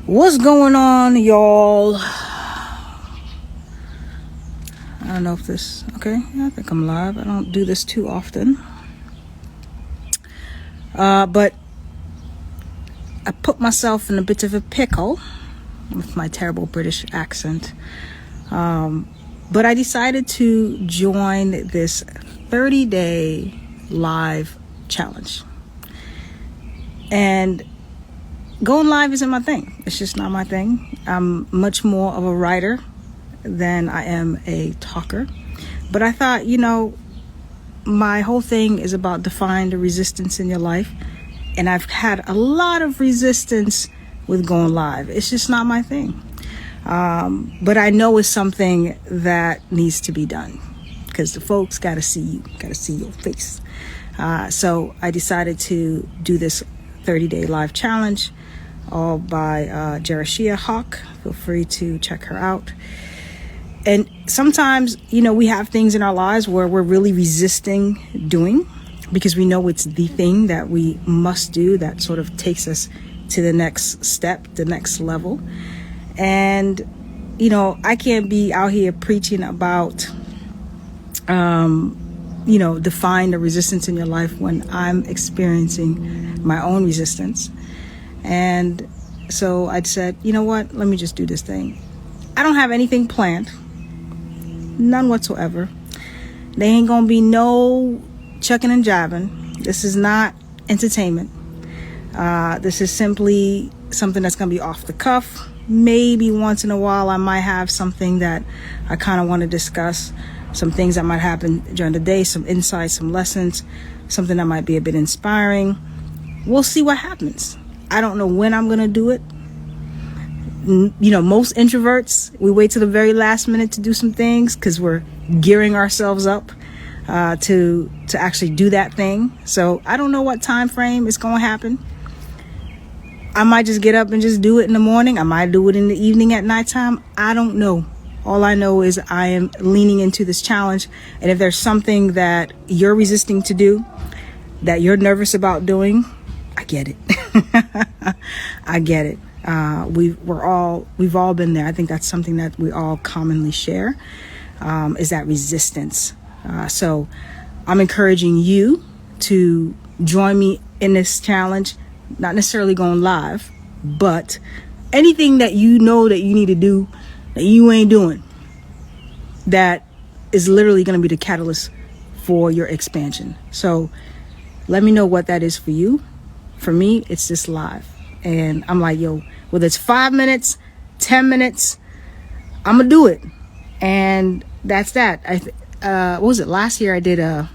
What's going on, y'all? I don't know if this... Okay, I think I'm live. I don't do this too often. But I put myself in a bit of a pickle with my terrible British accent. But I decided to join this 30-day live challenge. And going live isn't my thing. It's just not my thing. I'm much more of a writer than I am a talker. But I thought, my whole thing is about defying the resistance in your life. And I've had a lot of resistance with going live. It's just not my thing. But I know it's something that needs to be done because the folks got to see you, got to see your face. So I decided to do this 30-day live challenge, all by Jerashia Hawk. Feel free to check her out. And sometimes, we have things in our lives where we're really resisting doing because we know it's the thing that we must do that sort of takes us to the next step, the next level. And, I can't be out here preaching about, define the resistance in your life when I'm experiencing my own resistance. And so I said, you know what? Let me just do this thing. I don't have anything planned. None whatsoever. There ain't gonna be no chucking and jiving. This is not entertainment. This is simply something that's gonna be off the cuff. Maybe once in a while I might have something that I kind of want to discuss. Some things that might happen during the day, some insights, some lessons, something that might be a bit inspiring. We'll see what happens. I don't know when I'm going to do it. Most introverts, we wait till the very last minute to do some things because we're gearing ourselves up to actually do that thing. So I don't know what time frame it's going to happen. I might just get up and just do it in the morning. I might do it in the evening at nighttime. I don't know. All I know is I am leaning into this challenge. And if there's something that you're resisting to do, that you're nervous about doing, I get it. I get it. We've all been there. I think that's something that we all commonly share, is that resistance. So I'm encouraging you to join me in this challenge, not necessarily going live, but anything that you know that you need to do that you ain't doing, that is literally going to be the catalyst for your expansion. So let me know what that is for you. For me, it's just live. And I'm like, whether it's 5 minutes, 10 minutes, I'm going to do it. And that's that. What was it? Last year I did a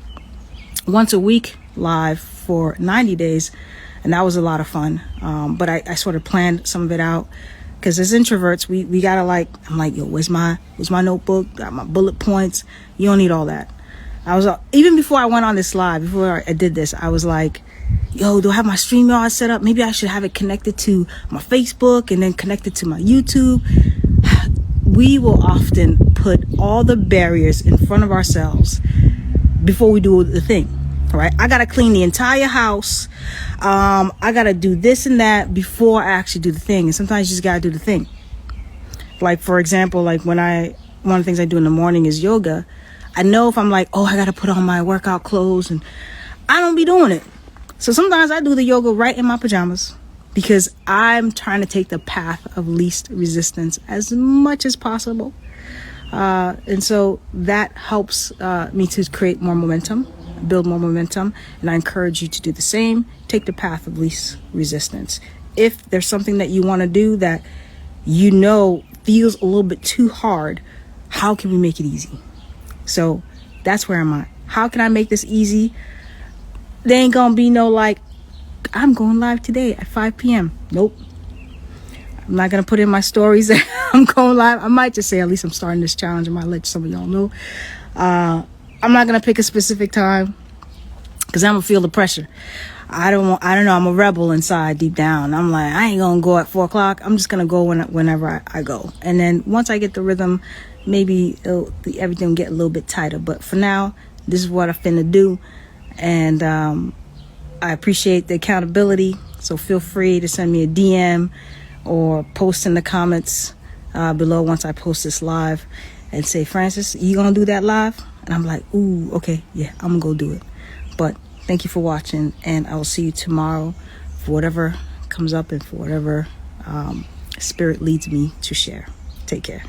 once a week live for 90 days. And that was a lot of fun. But I sort of planned some of it out. Because as introverts, we got to I'm like, where's my notebook? Got my bullet points. You don't need all that. I was, even before I went on this live, before I did this, I was like, do I have my StreamYard set up? Maybe I should have it connected to my Facebook and then connected to my YouTube. We will often put all the barriers in front of ourselves before we do the thing, right? I got to clean the entire house. I got to do this and that before I actually do the thing. And sometimes you just got to do the thing. Like, for example, one of the things I do in the morning is yoga. I know if I'm like, I got to put on my workout clothes, and I don't be doing it. So sometimes I do the yoga right in my pajamas because I'm trying to take the path of least resistance as much as possible. And so that helps me to create more momentum, build more momentum. And I encourage you to do the same. Take the path of least resistance. If there's something that you want to do that feels a little bit too hard, how can we make it easy? So that's where I'm at. How can I make this easy? There ain't gonna be no I'm going live today at 5 p.m. Nope. I'm not gonna put in my stories that I'm going live. I might just say, at least I'm starting this challenge. I might let some of y'all know. I'm not gonna pick a specific time because I'm gonna feel the pressure. I don't know. I'm a rebel inside deep down. I'm like, I ain't gonna go at 4 o'clock. I'm just gonna go whenever I go. And then once I get the rhythm, maybe everything will get a little bit tighter. But for now, this is what I'm finna do. And I appreciate the accountability. So feel free to send me a DM or post in the comments below once I post this live and say, Francis, you gonna do that live? And I'm like, ooh, okay, yeah, I'm gonna go do it. But thank you for watching, and I will see you tomorrow for whatever comes up and for whatever spirit leads me to share. Take care.